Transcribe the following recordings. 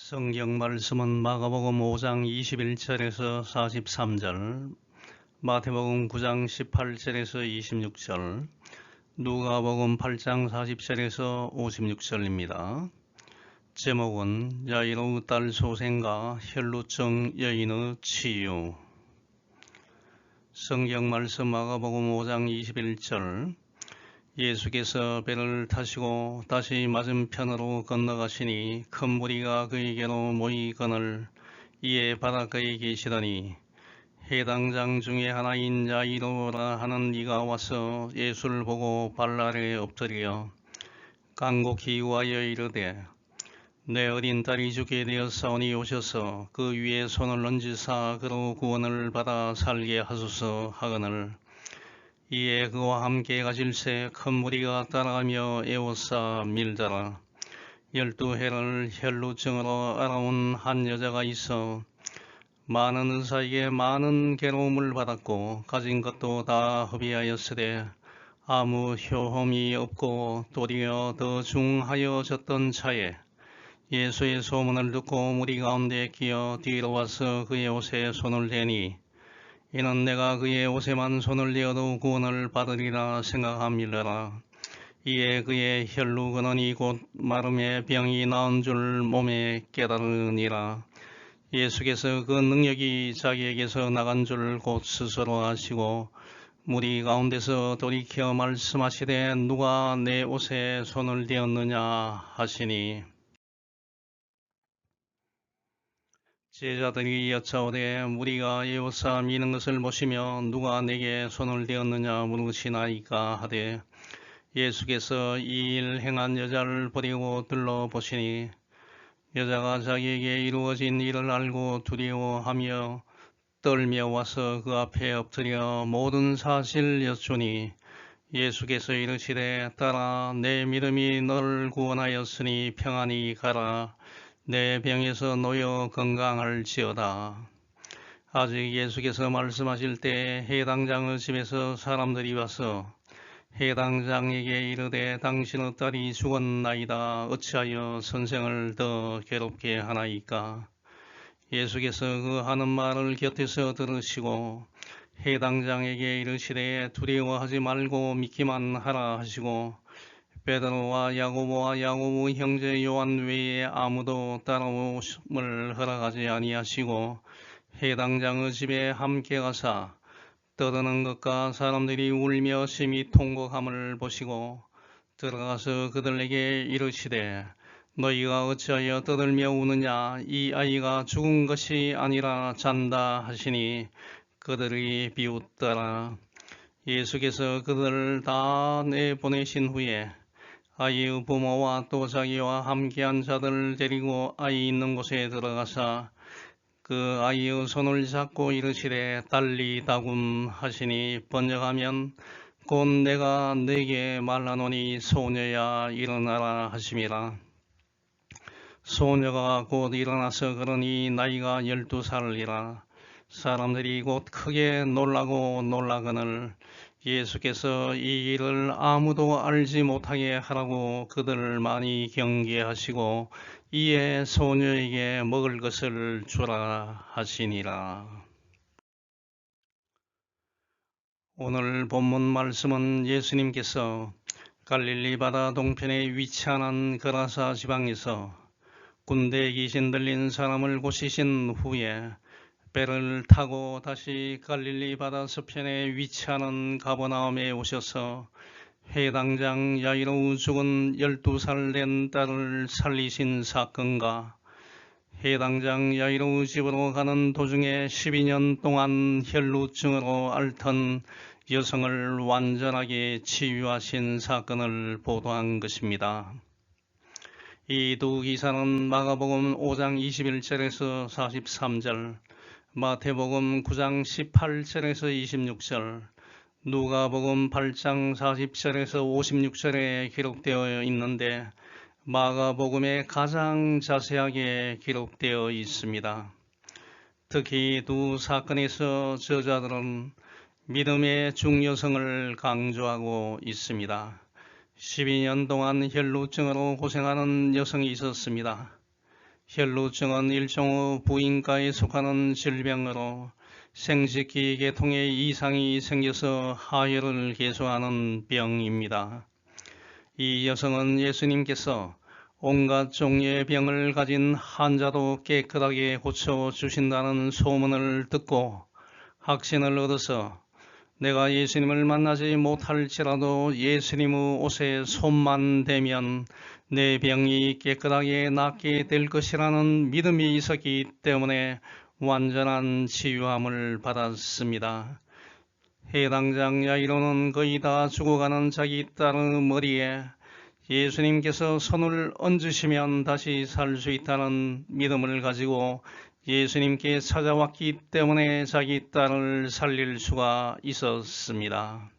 성경 말씀은 마가복음 5장 21절에서 43절, 마태복음 9장 18절에서 26절, 누가복음 8장 40절에서 56절입니다. 제목은 야이로 딸 소생과 혈루증 여인의 치유. 성경 말씀 마가복음 5장 21절, 예수께서 배를 타시고 다시 맞은편으로 건너가시니 큰 무리가 그에게로 모이거늘 이에 바닷가에 계시더니 해당장 중에 하나인 야이로라 하는 이가 와서 예수를 보고 발 아래에 엎드려 간곡히 구하여 이르되 내 어린 딸이 죽게 되었사오니 오셔서 그 위에 손을 얹으사 그로 구원을 받아 살게 하소서 하거늘 이에 그와 함께 가실새 큰 무리가 따라가며 에워싸 밀더라. 12해를 혈루증으로 알아온 한 여자가 있어 많은 의사에게 많은 괴로움을 받았고 가진 것도 다 허비하였으되 아무 효험이 없고 도리어 더 중하여졌던 차에 예수의 소문을 듣고 무리 가운데 끼어 뒤로 와서 그의 옷에 손을 대니 이는 내가 그의 옷에만 손을 대어도 구원을 받으리라 생각함이러라. 이에 그의 혈루 근원이 곧 마름의 병이 나은 줄 몸에 깨달으니라. 예수께서 그 능력이 자기에게서 나간 줄 곧 스스로 아시고 무리 가운데서 돌이켜 말씀하시되 누가 내 옷에 손을 대었느냐 하시니 제자들이 여짜오되 무리가 에워싸 미는 것을 보시며 누가 내게 손을 대었느냐 물으시나이까 하되 예수께서 이 일 행한 여자를 버리고 둘러보시니 여자가 자기에게 이루어진 일을 알고 두려워하며 떨며 와서 그 앞에 엎드려 모든 사실 여쭈니 예수께서 이르시되 딸아 내 믿음이 너를 구원하였으니 평안히 가라. 내 병에서 놓여 건강할지어다. 아직 예수께서 말씀하실 때 해당장의 집에서 사람들이 와서 해당장에게 이르되 당신의 딸이 죽었나이다. 어찌하여 선생을 더 괴롭게 하나이까. 예수께서 그 하는 말을 곁에서 들으시고 해당장에게 이르시되 두려워하지 말고 믿기만 하라 하시고 베드로와 야고보와 야고보 형제 요한 외에 아무도 따라오심을 허락하지 아니하시고 해당장의 집에 함께 가사 떠드는 것과 사람들이 울며 심히 통곡함을 보시고 들어가서 그들에게 이르시되 너희가 어찌하여 떠들며 우느냐. 이 아이가 죽은 것이 아니라 잔다 하시니 그들이 비웃더라. 예수께서 그들을 다 내보내신 후에 아이의 부모와 또 자기와 함께한 자들을 데리고 아이 있는 곳에 들어가사 그 아이의 손을 잡고 이르시되 달리 다굼 하시니 번역하면 곧 내가 네게 말하노니 소녀야 일어나라 하심이라. 소녀가 곧 일어나서 걸으니 나이가 12살이라. 사람들이 곧 크게 놀라고 놀라거늘 예수께서 이 일을 아무도 알지 못하게 하라고 그들을 많이 경계하시고 이에 소녀에게 먹을 것을 주라 하시니라. 오늘 본문 말씀은 예수님께서 갈릴리 바다 동편에 위치한 거라사 지방에서 군대 귀신 들린 사람을 고치신 후에 배를 타고 다시 갈릴리 바다 서편에 위치하는 가버나움에 오셔서 해당장 야이로 죽은 12살 된 딸을 살리신 사건과 해당장 야이로 집으로 가는 도중에 12년 동안 혈루증으로 앓던 여성을 완전하게 치유하신 사건을 보도한 것입니다. 이 두 기사는 마가복음 5장 21절에서 43절, 마태복음 9장 18절에서 26절, 누가복음 8장 40절에서 56절에 기록되어 있는데 마가복음에 가장 자세하게 기록되어 있습니다. 특히 두 사건에서 저자들은 믿음의 중요성을 강조하고 있습니다. 12년 동안 혈루증으로 고생하는 여성이 있었습니다. 혈루증은 일종의 부인과에 속하는 질병으로 생식기 계통에 이상이 생겨서 하혈을 개소하는 병입니다. 이 여성은 예수님께서 온갖 종류의 병을 가진 환자도 깨끗하게 고쳐주신다는 소문을 듣고 확신을 얻어서 내가 예수님을 만나지 못할지라도 예수님의 옷에 손만 대면 내 병이 깨끗하게 낫게 될 것이라는 믿음이 있었기 때문에 완전한 치유함을 받았습니다. 해당장 야이로는 거의 다 죽어가는 자기 딸의 머리에 예수님께서 손을 얹으시면 다시 살 수 있다는 믿음을 가지고 예수님께 찾아왔기 때문에 자기 딸을 살릴 수가 있었습니다.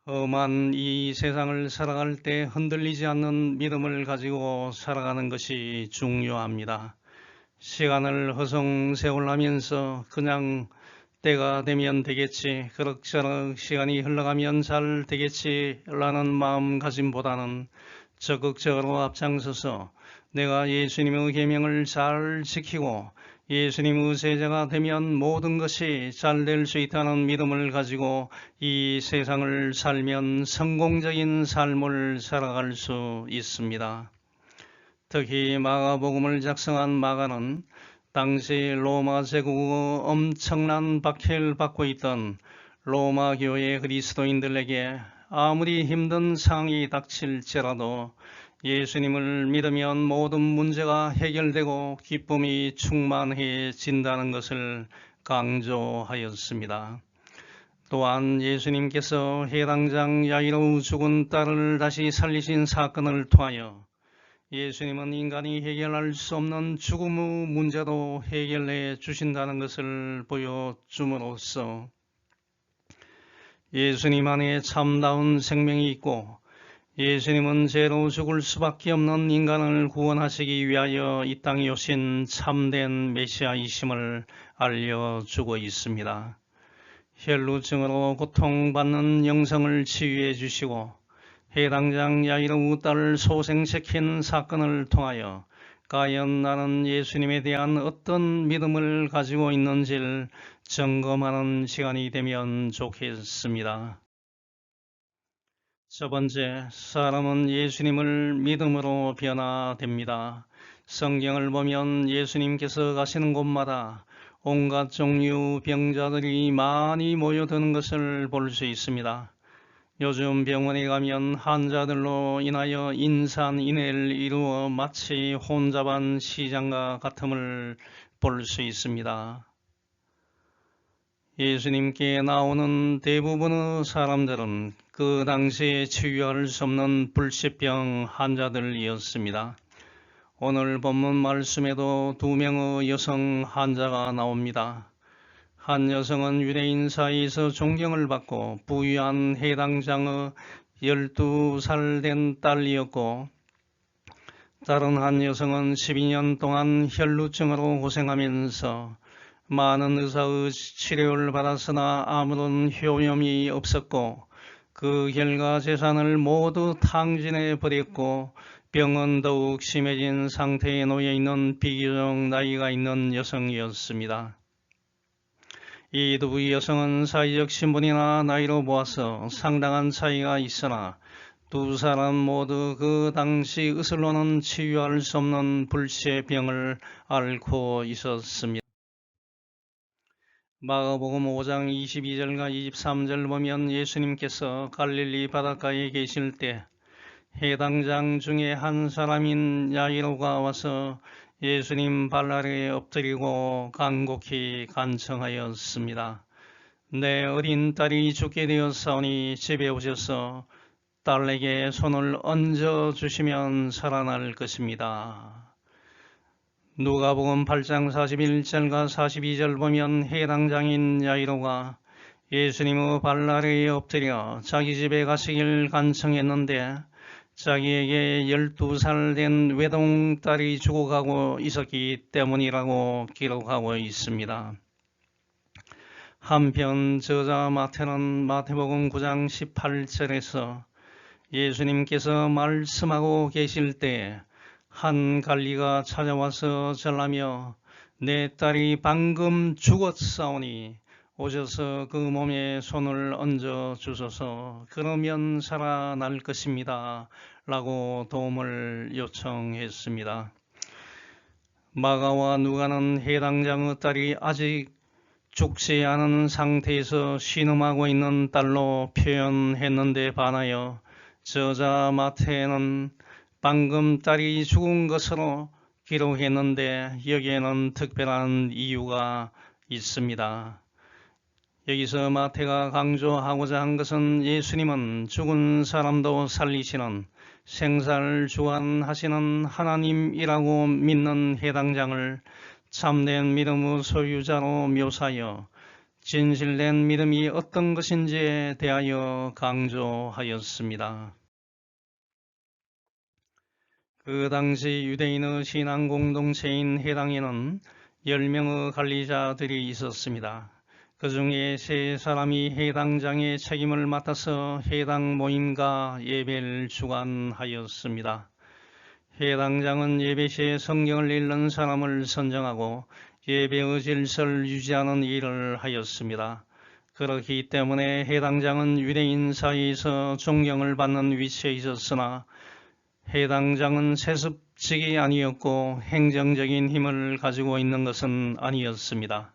험한 이 세상을 살아갈 때 흔들리지 않는 믿음을 가지고 살아가는 것이 중요합니다. 시간을 허송세월하면서 그냥 때가 되면 되겠지, 그럭저럭 시간이 흘러가면 잘 되겠지 라는 마음가짐보다는 적극적으로 앞장서서 내가 예수님의 계명을 잘 지키고 예수님의 제자가 되면 모든 것이 잘 될 수 있다는 믿음을 가지고 이 세상을 살면 성공적인 삶을 살아갈 수 있습니다. 특히 마가복음을 작성한 마가는 당시 로마 제국의 엄청난 박해를 받고 있던 로마 교회 그리스도인들에게 아무리 힘든 상황이 닥칠지라도 예수님을 믿으면 모든 문제가 해결되고 기쁨이 충만해진다는 것을 강조하였습니다. 또한 예수님께서 해당장 야이로 죽은 딸을 다시 살리신 사건을 통하여 예수님은 인간이 해결할 수 없는 죽음의 문제도 해결해 주신다는 것을 보여줌으로써 예수님 안에 참다운 생명이 있고 예수님은 죄로 죽을 수밖에 없는 인간을 구원하시기 위하여 이 땅에 오신 참된 메시아이심을 알려주고 있습니다. 혈루증으로 고통받는 영성을 치유해 주시고 해당장 야이로 딸을 소생시킨 사건을 통하여 과연 나는 예수님에 대한 어떤 믿음을 가지고 있는지를 점검하는 시간이 되면 좋겠습니다. 첫 번째, 사람은 예수님을 믿음으로 변화됩니다. 성경을 보면 예수님께서 가시는 곳마다 온갖 종류 병자들이 많이 모여드는 것을 볼 수 있습니다. 요즘 병원에 가면 환자들로 인하여 인산인해를 이루어 마치 혼잡한 시장과 같음을 볼 수 있습니다. 예수님께 나오는 대부분의 사람들은 그 당시에 치유할 수 없는 불치병 환자들이었습니다. 오늘 본문 말씀에도 2명의 여성 환자가 나옵니다. 한 여성은 유대인 사이에서 존경을 받고 부유한 해당장의 12살 된 딸이었고 다른 한 여성은 12년 동안 혈루증으로 고생하면서 많은 의사의 치료를 받았으나 아무런 효험이 없었고 그 결과 재산을 모두 탕진해 버렸고 병은 더욱 심해진 상태에 놓여 있는 비교적 나이가 있는 여성이었습니다. 이 두 여성은 사회적 신분이나 나이로 보아서 상당한 차이가 있으나 두 사람 모두 그 당시 의술로는 치유할 수 없는 불치의 병을 앓고 있었습니다. 마가복음 5장 22절과 23절 보면 예수님께서 갈릴리 바닷가에 계실 때 해당장 중에 한 사람인 야이로가 와서 예수님 발 아래에 엎드리고 간곡히 간청하였습니다. 내 어린 딸이 죽게 되었사오니 집에 오셔서 딸에게 손을 얹어 주시면 살아날 것입니다. 누가복음 8장 41절과 42절 보면 해당장인 야이로가 예수님의 발 아래에 엎드려 자기 집에 가시길 간청했는데 자기에게 12살 된 외동딸이 죽어가고 있었기 때문이라고 기록하고 있습니다. 한편 저자 마태는 마태복음 9장 18절에서 예수님께서 말씀하고 계실 때 한 관리가 찾아와서 절하며 내 딸이 방금 죽었사오니 오셔서 그 몸에 손을 얹어 주소서. 그러면 살아날 것입니다. 라고 도움을 요청했습니다. 마가와 누가는 해당장의 딸이 아직 죽지 않은 상태에서 신음하고 있는 딸로 표현했는데 반하여 저자 마태는 방금 딸이 죽은 것으로 기록했는데 여기에는 특별한 이유가 있습니다. 여기서 마태가 강조하고자 한 것은 예수님은 죽은 사람도 살리시는 생사를 주관하시는 하나님이라고 믿는 해당장을 참된 믿음의 소유자로 묘사하여 진실된 믿음이 어떤 것인지에 대하여 강조하였습니다. 그 당시 유대인의 신앙 공동체인 해당에는 10명의 관리자들이 있었습니다. 그 중에 3사람이 해당장의 책임을 맡아서 해당 모임과 예배를 주관하였습니다. 해당장은 예배 시에 성경을 읽는 사람을 선정하고 예배의 질서를 유지하는 일을 하였습니다. 그렇기 때문에 해당장은 유대인 사이에서 존경을 받는 위치에 있었으나 해당장은 세습직이 아니었고 행정적인 힘을 가지고 있는 것은 아니었습니다.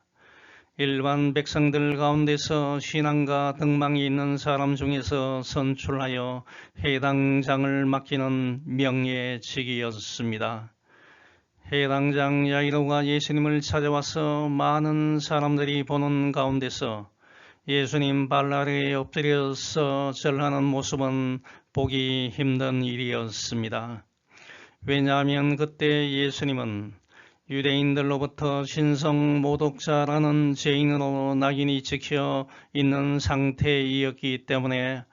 일반 백성들 가운데서 신앙과 등망이 있는 사람 중에서 선출하여 해당장을 맡기는 명예직이었습니다. 해당장 야이로가 예수님을 찾아와서 많은 사람들이 보는 가운데서 예수님 발 아래에 엎드려서 절하는 모습은 보기 힘든 일이었습니다. 왜냐하면 그때 예수님은 유대인들로부터 신성 모독자라는 죄인으로 낙인이 찍혀 있는 상태이었기 때문에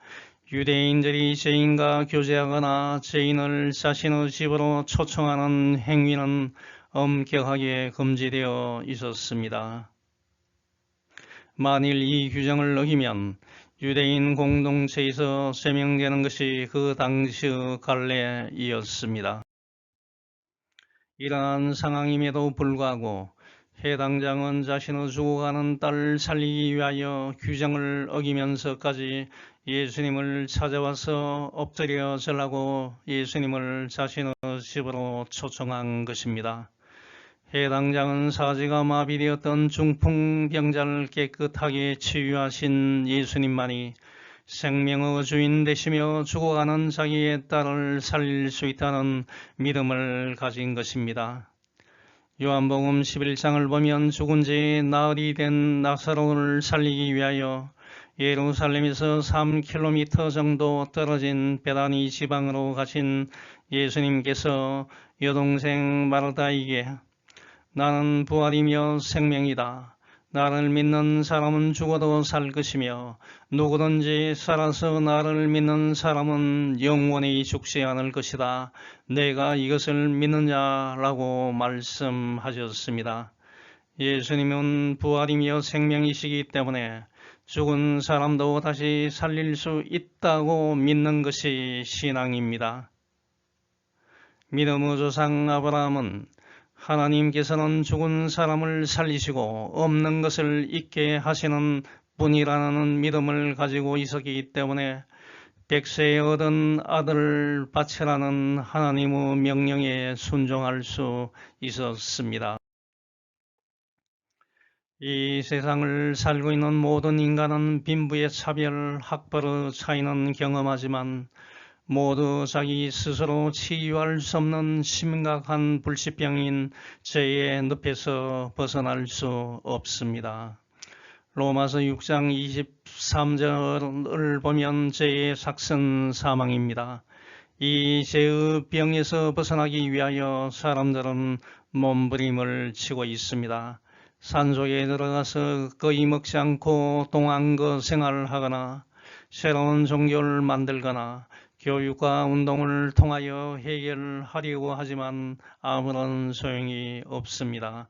유대인들이 죄인과 교제하거나 죄인을 자신의 집으로 초청하는 행위는 엄격하게 금지되어 있었습니다. 만일 이 규정을 어기면 유대인 공동체에서 제명되는 것이 그 당시의 관례이었습니다. 이러한 상황임에도 불구하고 해당장은 자신의 죽어가는 딸을 살리기 위하여 규정을 어기면서까지 예수님을 찾아와서 엎드려 절하고 예수님을 자신의 집으로 초청한 것입니다. 해당장은 사지가 마비되었던 중풍병자를 깨끗하게 치유하신 예수님만이 생명의 주인 되시며 죽어가는 자기의 딸을 살릴 수 있다는 믿음을 가진 것입니다. 요한복음 11장을 보면 죽은 지 나흘이 된 나사로를 살리기 위하여 예루살렘에서 3km 정도 떨어진 베다니 지방으로 가신 예수님께서 여동생 마르다에게 나는 부활이며 생명이다. 나를 믿는 사람은 죽어도 살 것이며 누구든지 살아서 나를 믿는 사람은 영원히 죽지 않을 것이다. 내가 이것을 믿느냐라고 말씀하셨습니다. 예수님은 부활이며 생명이시기 때문에 죽은 사람도 다시 살릴 수 있다고 믿는 것이 신앙입니다. 믿음의 조상 아브라함은 하나님께서는 죽은 사람을 살리시고 없는 것을 있게 하시는 분이라는 믿음을 가지고 있었기 때문에 100세에 얻은 아들을 바치라는 하나님의 명령에 순종할 수 있었습니다. 이 세상을 살고 있는 모든 인간은 빈부의 차별, 학벌의 차이는 경험하지만 모두 자기 스스로 치유할 수 없는 심각한 불치병인 죄의 늪에서 벗어날 수 없습니다. 로마서 6장 23절을 보면 죄의 삭은 사망입니다. 이 죄의 병에서 벗어나기 위하여 사람들은 몸부림을 치고 있습니다. 산속에 들어가서 거의 먹지 않고 동안거 생활을 하거나 새로운 종교를 만들거나 교육과 운동을 통하여 해결하려고 하지만 아무런 소용이 없습니다.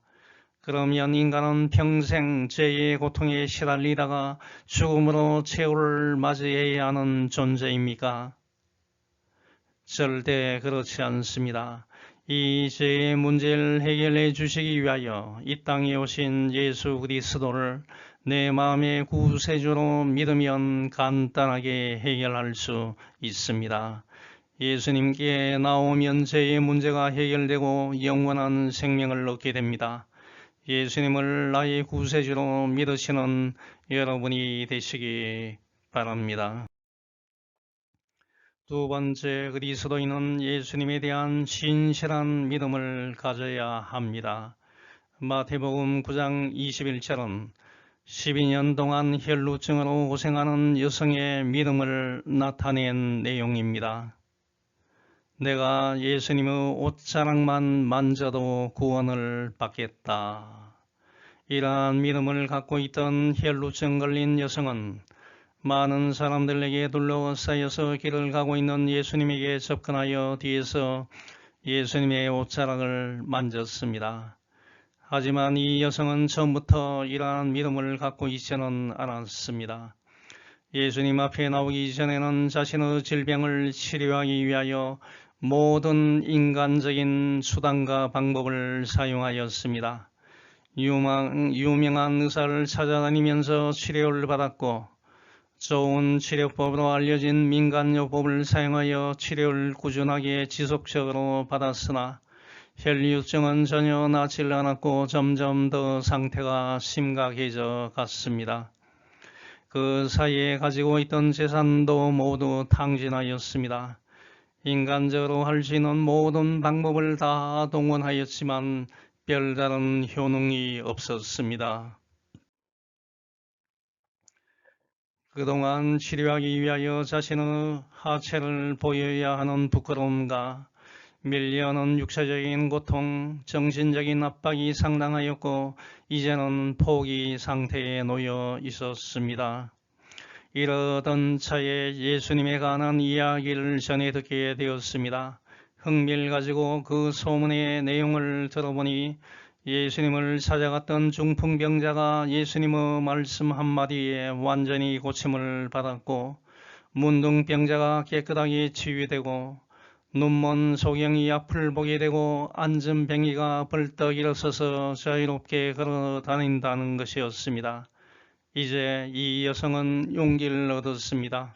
그러면 인간은 평생 죄의 고통에 시달리다가 죽음으로 최후를 맞이해야 하는 존재입니까? 절대 그렇지 않습니다. 이 죄의 문제를 해결해 주시기 위하여 이 땅에 오신 예수 그리스도를 내 마음의 구세주로 믿으면 간단하게 해결할 수 있습니다. 예수님께 나오면 죄의 문제가 해결되고 영원한 생명을 얻게 됩니다. 예수님을 나의 구세주로 믿으시는 여러분이 되시기 바랍니다. 두 번째, 그리스도인은 예수님에 대한 신실한 믿음을 가져야 합니다. 마태복음 9장 21절은 12년 동안 혈루증으로 고생하는 여성의 믿음을 나타낸 내용입니다. 내가 예수님의 옷자락만 만져도 구원을 받겠다. 이러한 믿음을 갖고 있던 혈루증 걸린 여성은 많은 사람들에게 둘러싸여서 길을 가고 있는 예수님에게 접근하여 뒤에서 예수님의 옷자락을 만졌습니다. 하지만 이 여성은 처음부터 이러한 믿음을 갖고 있지는 않았습니다. 예수님 앞에 나오기 전에는 자신의 질병을 치료하기 위하여 모든 인간적인 수단과 방법을 사용하였습니다. 유명한 의사를 찾아다니면서 치료를 받았고 좋은 치료법으로 알려진 민간요법을 사용하여 치료를 꾸준하게 지속적으로 받았으나 혈류증은 전혀 낫질 않았고 점점 더 상태가 심각해져 갔습니다. 그 사이에 가지고 있던 재산도 모두 탕진하였습니다. 인간적으로 할 수 있는 모든 방법을 다 동원하였지만 별다른 효능이 없었습니다. 그동안 치료하기 위하여 자신의 하체를 보여야 하는 부끄러움과 밀려오는 육체적인 고통, 정신적인 압박이 상당하였고 이제는 포기 상태에 놓여 있었습니다. 이러던 차에 예수님에 관한 이야기를 전해 듣게 되었습니다. 흥미를 가지고 그 소문의 내용을 들어보니 예수님을 찾아갔던 중풍병자가 예수님의 말씀 한마디에 완전히 고침을 받았고 문둥병자가 깨끗하게 치유되고 눈먼 소경이 앞을 보게 되고 앉은 병이가 벌떡 일어서서 자유롭게 걸어 다닌다는 것이었습니다. 이제 이 여성은 용기를 얻었습니다.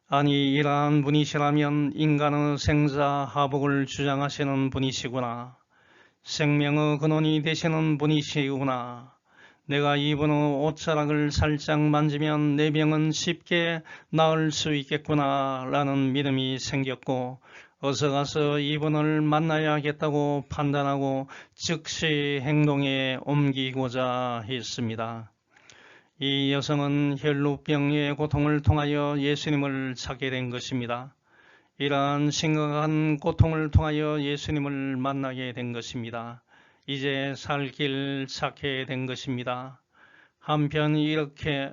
아니, 이러한 분이시라면 인간의 생사하복을 주장하시는 분이시구나. 생명의 근원이 되시는 분이시구나. 내가 이분의 옷자락을 살짝 만지면 내 병은 쉽게 나을 수 있겠구나 라는 믿음이 생겼고 어서 가서 이분을 만나야겠다고 판단하고 즉시 행동에 옮기고자 했습니다. 이 여성은 혈루병의 고통을 통하여 예수님을 찾게 된 것입니다. 이러한 심각한 고통을 통하여 예수님을 만나게 된 것입니다. 이제 살 길 찾게 된 것입니다. 한편 이렇게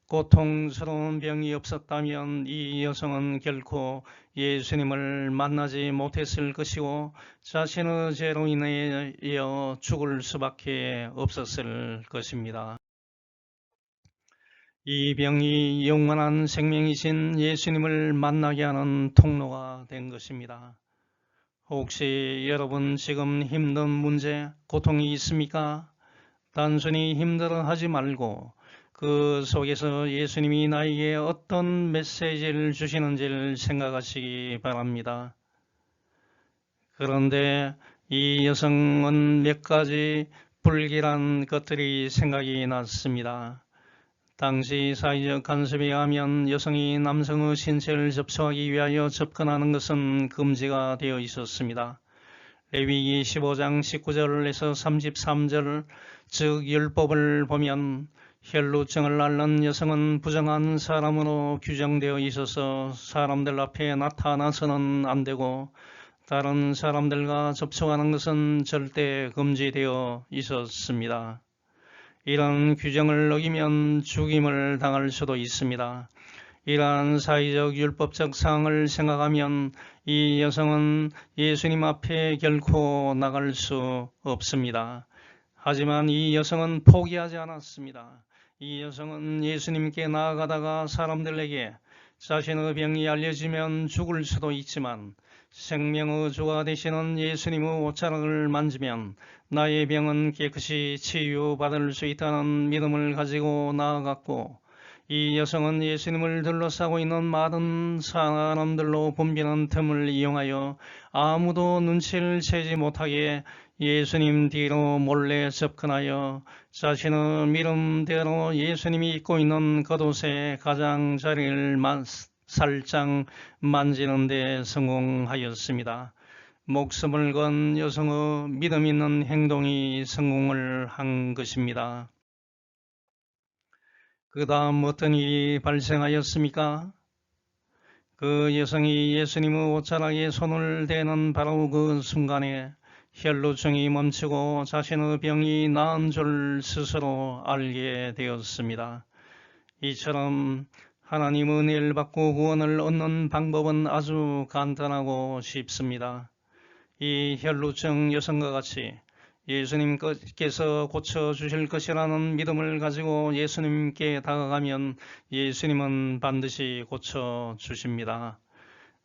고통스러운 병이 없었다면 이 여성은 결코 예수님을 만나지 못했을 것이고 자신의 죄로 인하여 죽을 수밖에 없었을 것입니다. 이 병이 영원한 생명이신 예수님을 만나게 하는 통로가 된 것입니다. 혹시 여러분 지금 힘든 문제, 고통이 있습니까? 단순히 힘들어하지 말고 그 속에서 예수님이 나에게 어떤 메시지를 주시는지를 생각하시기 바랍니다. 그런데 이 여성은 몇 가지 불길한 것들이 생각이 났습니다. 당시 사회적 간섭에 의하면 여성이 남성의 신체를 접촉하기 위하여 접근하는 것은 금지가 되어 있었습니다. 레위기 15장 19절에서 33절, 즉 율법을 보면 혈루증을 앓는 여성은 부정한 사람으로 규정되어 있어서 사람들 앞에 나타나서는 안 되고 다른 사람들과 접촉하는 것은 절대 금지되어 있었습니다. 이런 규정을 어기면 죽임을 당할 수도 있습니다. 이러한 사회적 율법적 사항을 생각하면 이 여성은 예수님 앞에 결코 나갈 수 없습니다. 하지만 이 여성은 포기하지 않았습니다. 이 여성은 예수님께 나아가다가 사람들에게 자신의 병이 알려지면 죽을 수도 있지만 생명의 주가 되시는 예수님의 옷자락을 만지면 나의 병은 깨끗이 치유받을 수 있다는 믿음을 가지고 나아갔고, 이 여성은 예수님을 둘러싸고 있는 많은 사람들로 붐비는 틈을 이용하여 아무도 눈치를 채지 못하게 예수님 뒤로 몰래 접근하여 자신의 믿음대로 예수님이 입고 있는 겉옷의 가장자리를 살짝 만지는 데 성공하였습니다. 목숨을 건 여성의 믿음 있는 행동이 성공을 한 것입니다. 그 다음 어떤 일이 발생하였습니까? 그 여성이 예수님의 옷자락에 손을 대는 바로 그 순간에 혈루증이 멈추고 자신의 병이 나은 줄 스스로 알게 되었습니다. 이처럼 하나님 은혜를 받고 구원을 얻는 방법은 아주 간단하고 쉽습니다. 이 혈루증 여성과 같이 예수님께서 고쳐주실 것이라는 믿음을 가지고 예수님께 다가가면 예수님은 반드시 고쳐주십니다.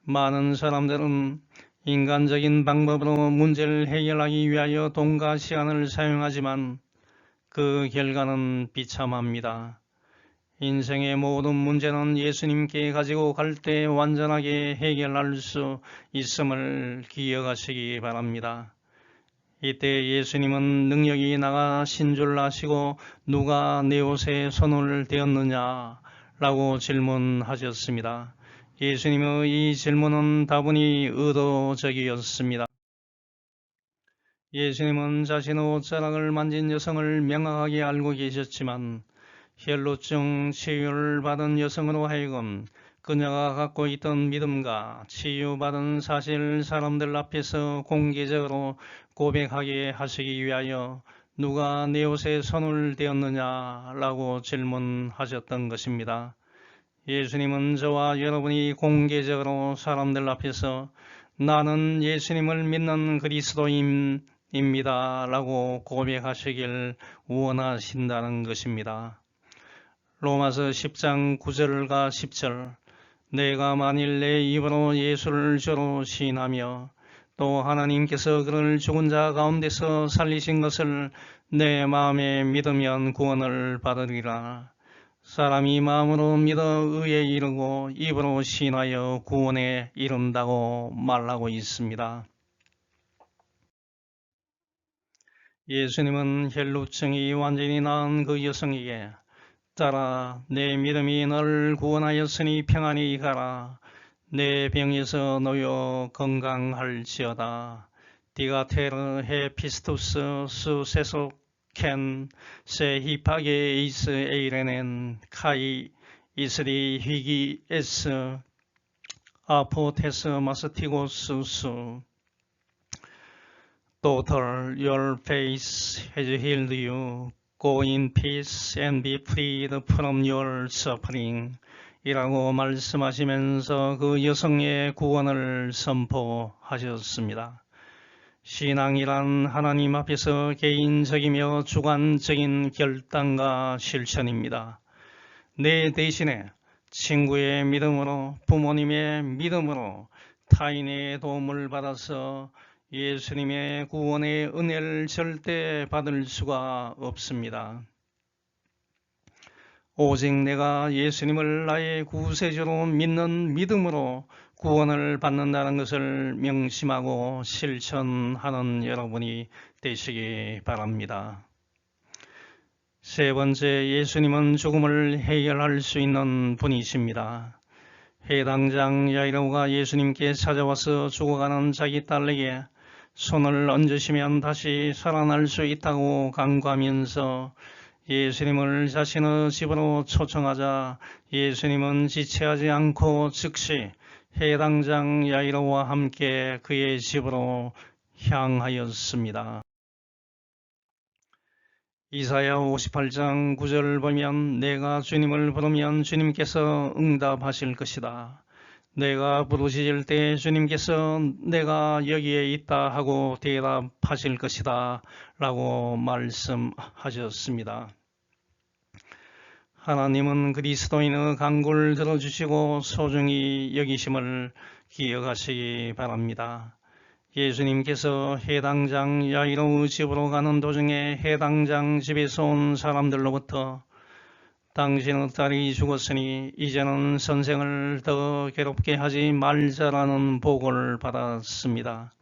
많은 사람들은 인간적인 방법으로 문제를 해결하기 위하여 돈과 시간을 사용하지만 그 결과는 비참합니다. 인생의 모든 문제는 예수님께 가지고 갈 때 완전하게 해결할 수 있음을 기억하시기 바랍니다. 이때 예수님은 능력이 나가신 줄 아시고 누가 내 옷에 손을 대었느냐 라고 질문하셨습니다. 예수님의 이 질문은 다분히 의도적이었습니다. 예수님은 자신의 옷자락을 만진 여성을 명확하게 알고 계셨지만 혈루증 치유를 받은 여성으로 하여금 그녀가 갖고 있던 믿음과 치유받은 사실을 사람들 앞에서 공개적으로 고백하게 하시기 위하여 누가 내 옷에 손을 대었느냐라고 질문하셨던 것입니다. 예수님은 저와 여러분이 공개적으로 사람들 앞에서 나는 예수님을 믿는 그리스도인입니다 라고 고백하시길 원하신다는 것입니다. 로마서 10장 9절과 10절, 내가 만일 내 입으로 예수를 주로 시인하며 또 하나님께서 그를 죽은 자 가운데서 살리신 것을 내 마음에 믿으면 구원을 받으리라. 사람이 마음으로 믿어 의에 이르고 입으로 시인하여 구원에 이른다고 말하고 있습니다. 예수님은 혈루증이 완전히 나은 그 여성에게 따라 내 믿음이 너를 구원하였으니 평안히 가라. 내 병에서 놓여 건강할지어다. 디가테르 헤피스투스 수세속 켄 세히파게 에이스 에이레넨 카이 이스리 휘기 에스 아포테스 마스티고스수 Daughter, your faith has healed you. Go in peace and be freed from your suffering. 이라고 말씀하시면서 그 여성의 구원을 선포하셨습니다. 신앙이란 하나님 앞에서 개인적이며 주관적인 결단과 실천입니다. 내 대신에 친구의 믿음으로, 부모님의 믿음으로 타인의 도움을 받아서 예수님의 구원의 은혜를 절대 받을 수가 없습니다. 오직 내가 예수님을 나의 구세주로 믿는 믿음으로 구원을 받는다는 것을 명심하고 실천하는 여러분이 되시기 바랍니다. 세 번째, 예수님은 죽음을 해결할 수 있는 분이십니다. 해당장 야이로가 예수님께 찾아와서 죽어가는 자기 딸에게 손을 얹으시면 다시 살아날 수 있다고 간구하면서 예수님을 자신의 집으로 초청하자 예수님은 지체하지 않고 즉시 해당장 야이로와 함께 그의 집으로 향하였습니다. 이사야 58장 9절을 보면 내가 주님을 부르면 주님께서 응답하실 것이다. 내가 부르실 때 주님께서 내가 여기에 있다 하고 대답하실 것이다 라고 말씀하셨습니다. 하나님은 그리스도인의 간구를 들어주시고 소중히 여기심을 기억하시기 바랍니다. 예수님께서 해당장 야이로의 집으로 가는 도중에 해당장 집에서 온 사람들로부터 당신의 딸이 죽었으니 이제는 선생을 더 괴롭게 하지 말자라는 보고를 받았습니다.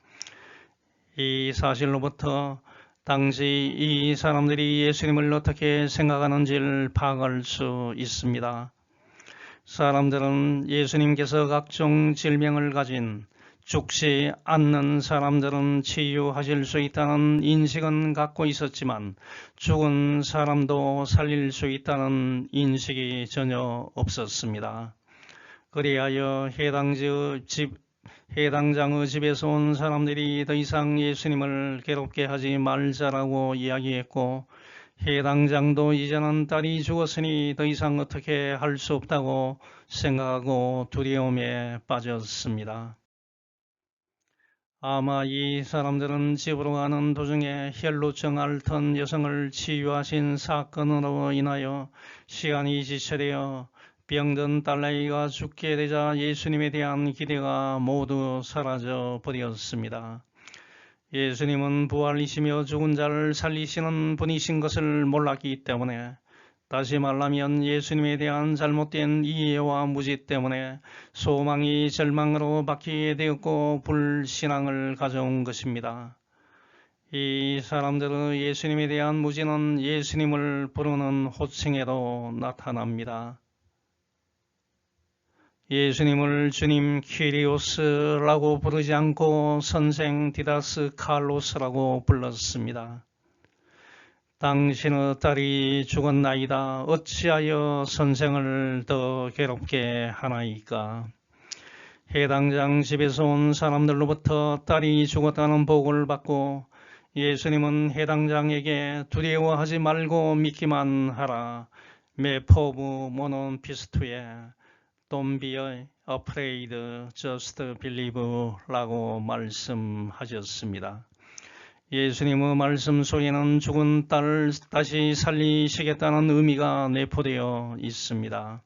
이 사실로부터 당시 이 사람들이 예수님을 어떻게 생각하는지를 파악할 수 있습니다. 사람들은 예수님께서 각종 질병을 가진 죽지 않는 사람들은 치유하실 수 있다는 인식은 갖고 있었지만 죽은 사람도 살릴 수 있다는 인식이 전혀 없었습니다. 그리하여 해당장의 집에서 온 사람들이 더 이상 예수님을 괴롭게 하지 말자라고 이야기했고, 해당장도 이제는 딸이 죽었으니 더 이상 어떻게 할 수 없다고 생각하고 두려움에 빠졌습니다. 아마 이 사람들은 집으로 가는 도중에 혈루증 앓던 여성을 치유하신 사건으로 인하여 시간이 지체되어 병든 딸아이가 죽게 되자 예수님에 대한 기대가 모두 사라져 버렸습니다. 예수님은 부활이시며 죽은 자를 살리시는 분이신 것을 몰랐기 때문에, 다시 말하면 예수님에 대한 잘못된 이해와 무지 때문에 소망이 절망으로 바뀌게 되었고 불신앙을 가져온 것입니다. 이 사람들의 예수님에 대한 무지는 예수님을 부르는 호칭에도 나타납니다. 예수님을 주님 키리오스라고 부르지 않고 선생 디다스 칼로스라고 불렀습니다. 당신의 딸이 죽었나이다. 어찌하여 선생을 더 괴롭게 하나이까? 해당장 집에서 온 사람들로부터 딸이 죽었다는 보고를 받고 예수님은 해당장에게 두려워하지 말고 믿기만 하라. 메포브 모논 피스투에 Don't be afraid, just believe 라고 말씀하셨습니다. 예수님의 말씀 속에는 죽은 딸을 다시 살리시겠다는 의미가 내포되어 있습니다.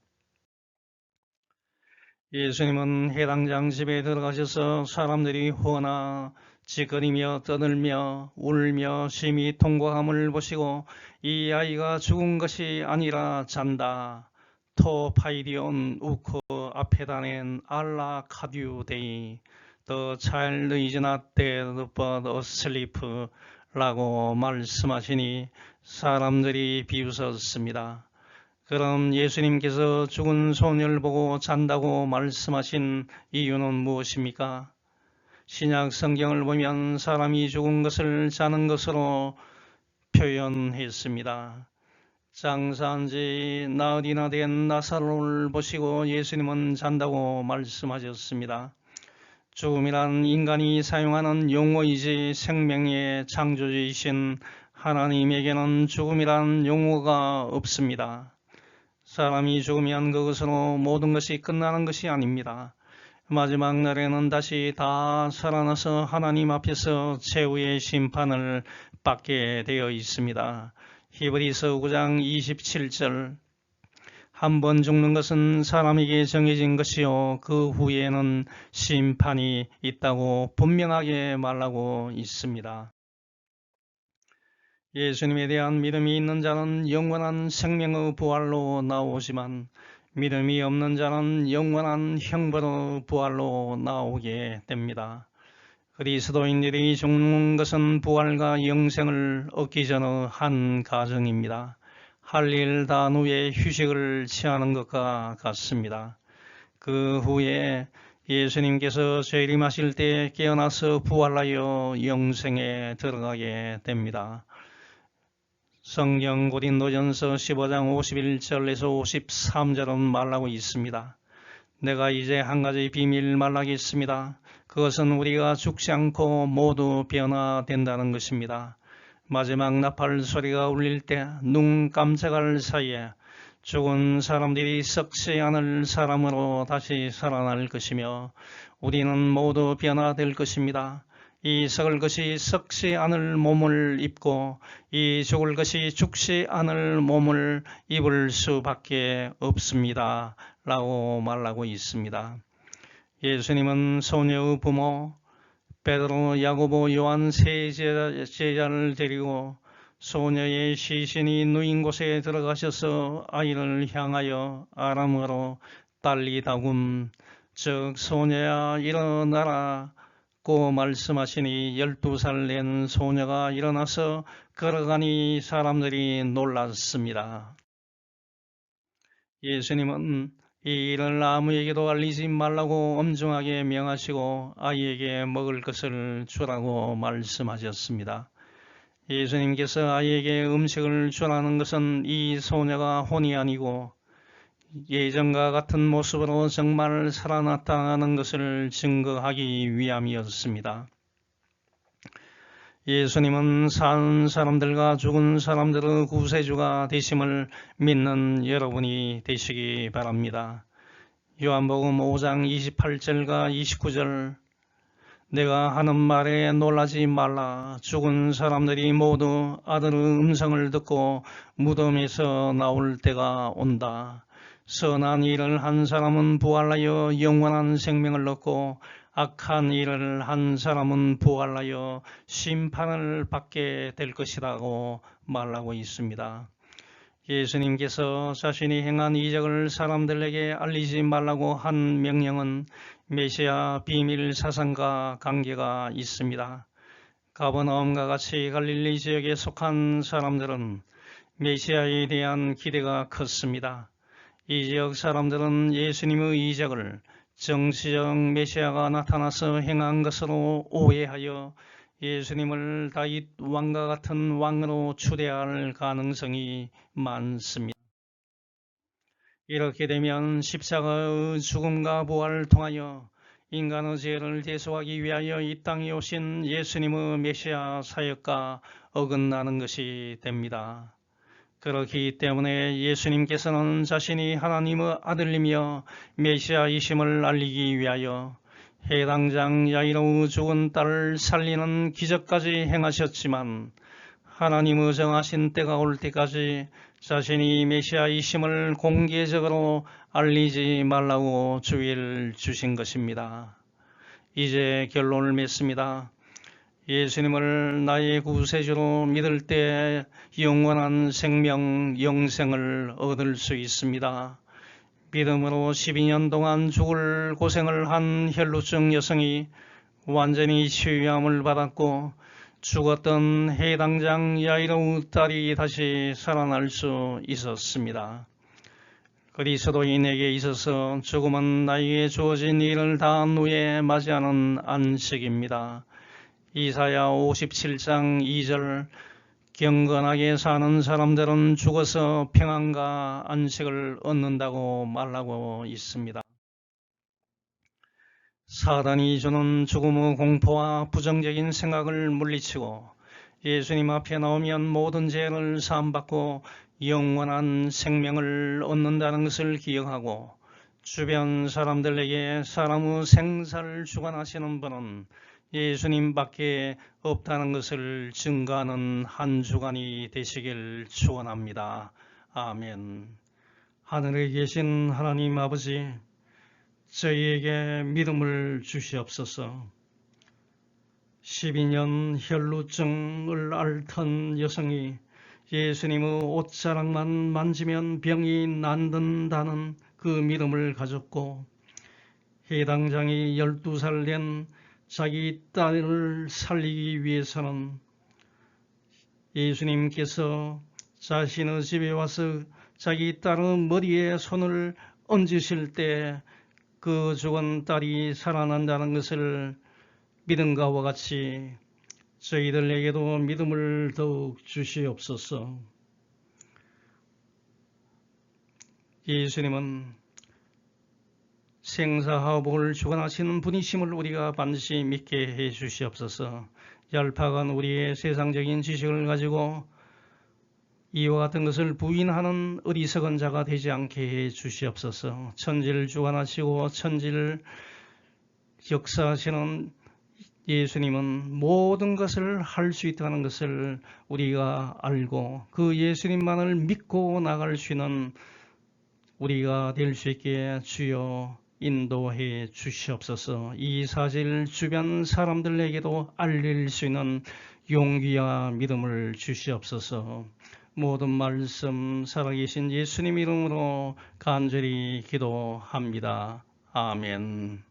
예수님은 해당장 집에 들어가셔서 사람들이 호나 지거리며 떠들며 울며 심히 통곡함을 보시고 이 아이가 죽은 것이 아니라 잔다. 토 파이디온 우코 아페다넨 알라 카듀데이 The child is not dead but asleep 라고 말씀하시니 사람들이 비웃었습니다. 그럼 예수님께서 죽은 소녀를 보고 잔다고 말씀하신 이유는 무엇입니까? 신약 성경을 보면 사람이 죽은 것을 자는 것으로 표현했습니다. 장사한 지 나흘이나 된 나사로를 보시고 예수님은 잔다고 말씀하셨습니다. 죽음이란 인간이 사용하는 용어이지 생명의 창조주이신 하나님에게는 죽음이란 용어가 없습니다. 사람이 죽으면 그것으로 모든 것이 끝나는 것이 아닙니다. 마지막 날에는 다시 다 살아나서 하나님 앞에서 최후의 심판을 받게 되어 있습니다. 히브리서 9장 27절 한 번 죽는 것은 사람에게 정해진 것이요 그 후에는 심판이 있다고 분명하게 말하고 있습니다. 예수님에 대한 믿음이 있는 자는 영원한 생명의 부활로 나오지만 믿음이 없는 자는 영원한 형벌의 부활로 나오게 됩니다. 그리스도인들이 죽는 것은 부활과 영생을 얻기 전의 한 과정입니다. 할 일 다 후에 휴식을 취하는 것과 같습니다. 그 후에 예수님께서 재림하실 때 깨어나서 부활하여 영생에 들어가게 됩니다. 성경 고린도전서 15장 51절에서 53절은 말하고 있습니다. 내가 이제 한 가지 비밀 말하겠습니다. 그것은 우리가 죽지 않고 모두 변화된다는 것입니다. 마지막 나팔 소리가 울릴 때 눈 깜짝할 사이에 죽은 사람들이 썩지 않을 사람으로 다시 살아날 것이며 우리는 모두 변화될 것입니다. 이 썩을 것이 썩지 않을 몸을 입고 이 죽을 것이 죽지 않을 몸을 입을 수밖에 없습니다. 라고 말하고 있습니다. 예수님은 소녀의 부모 베드로, 야고보, 요한 세 제자를 데리고 소녀의 시신이 누인 곳에 들어가셔서 아이를 향하여 아람어로 달리다굼, 즉 소녀야 일어나라 고 말씀하시니 12살 된 소녀가 일어나서 걸어가니 사람들이 놀랐습니다. 예수님은 이 일을 아무에게도 알리지 말라고 엄중하게 명하시고 아이에게 먹을 것을 주라고 말씀하셨습니다. 예수님께서 아이에게 음식을 주라는 것은 이 소녀가 혼이 아니고 예전과 같은 모습으로 정말 살아났다는 것을 증거하기 위함이었습니다. 예수님은 산 사람들과 죽은 사람들의 구세주가 되심을 믿는 여러분이 되시기 바랍니다. 요한복음 5장 28절과 29절 내가 하는 말에 놀라지 말라. 죽은 사람들이 모두 아들의 음성을 듣고 무덤에서 나올 때가 온다. 선한 일을 한 사람은 부활하여 영원한 생명을 얻고 악한 일을 한 사람은 부활하여 심판을 받게 될 것이라고 말하고 있습니다. 예수님께서 자신이 행한 이적을 사람들에게 알리지 말라고 한 명령은 메시아 비밀 사상과 관계가 있습니다. 가버나움과 같이 갈릴리 지역에 속한 사람들은 메시아에 대한 기대가 컸습니다. 이 지역 사람들은 예수님의 이적을 정치적 메시아가 나타나서 행한 것으로 오해하여 예수님을 다윗 왕과 같은 왕으로 추대할 가능성이 많습니다. 이렇게 되면 십자가의 죽음과 부활을 통하여 인간의 죄를 대속하기 위하여 이 땅에 오신 예수님의 메시아 사역과 어긋나는 것이 됩니다. 그렇기 때문에 예수님께서는 자신이 하나님의 아들이며 메시아이심을 알리기 위하여 해당장 야이로의 죽은 딸을 살리는 기적까지 행하셨지만 하나님의 정하신 때가 올 때까지 자신이 메시아이심을 공개적으로 알리지 말라고 주의를 주신 것입니다. 이제 결론을 맺습니다. 예수님을 나의 구세주로 믿을 때 영원한 생명, 영생을 얻을 수 있습니다. 믿음으로 12년 동안 죽을 고생을 한 혈루증 여성이 완전히 치유함을 받았고 죽었던 해당장 야이로의 딸이 다시 살아날 수 있었습니다. 그리스도인에게 있어서 죽음은 나에게 주어진 일을 다한 후에 맞이하는 안식입니다. 이사야 57장 2절 경건하게 사는 사람들은 죽어서 평안과 안식을 얻는다고 말하고 있습니다. 사단이 주는 죽음의 공포와 부정적인 생각을 물리치고 예수님 앞에 나오면 모든 죄를 사함받고 영원한 생명을 얻는다는 것을 기억하고 주변 사람들에게 사람의 생사를 주관하시는 분은 예수님밖에 없다는 것을 증거하는 한 주간이 되시길 축원합니다. 아멘. 하늘에 계신 하나님 아버지, 저희에게 믿음을 주시옵소서. 12년 혈루증을 앓던 여성이 예수님의 옷자락만 만지면 병이 낫는다는 그 믿음을 가졌고 해당장이 12살 된 자기 딸을 살리기 위해서는 예수님께서 자신의 집에 와서 자기 딸의 머리에 손을 얹으실 때 그 죽은 딸이 살아난다는 것을 믿은 것과 같이 저희들에게도 믿음을 더욱 주시옵소서. 예수님은 생사화복을 주관하시는 분이심을 우리가 반드시 믿게 해 주시옵소서. 얄팍한 우리의 세상적인 지식을 가지고 이와 같은 것을 부인하는 어리석은 자가 되지 않게 해 주시옵소서. 천지를 주관하시고 천지를 역사하시는 예수님은 모든 것을 할 수 있다는 것을 우리가 알고 그 예수님만을 믿고 나갈 수 있는 우리가 될 수 있게 주여 인도해 주시옵소서. 이 사실 주변 사람들에게도 알릴 수 있는 용기와 믿음을 주시옵소서. 모든 말씀 살아계신 예수님 이름으로 간절히 기도합니다. 아멘.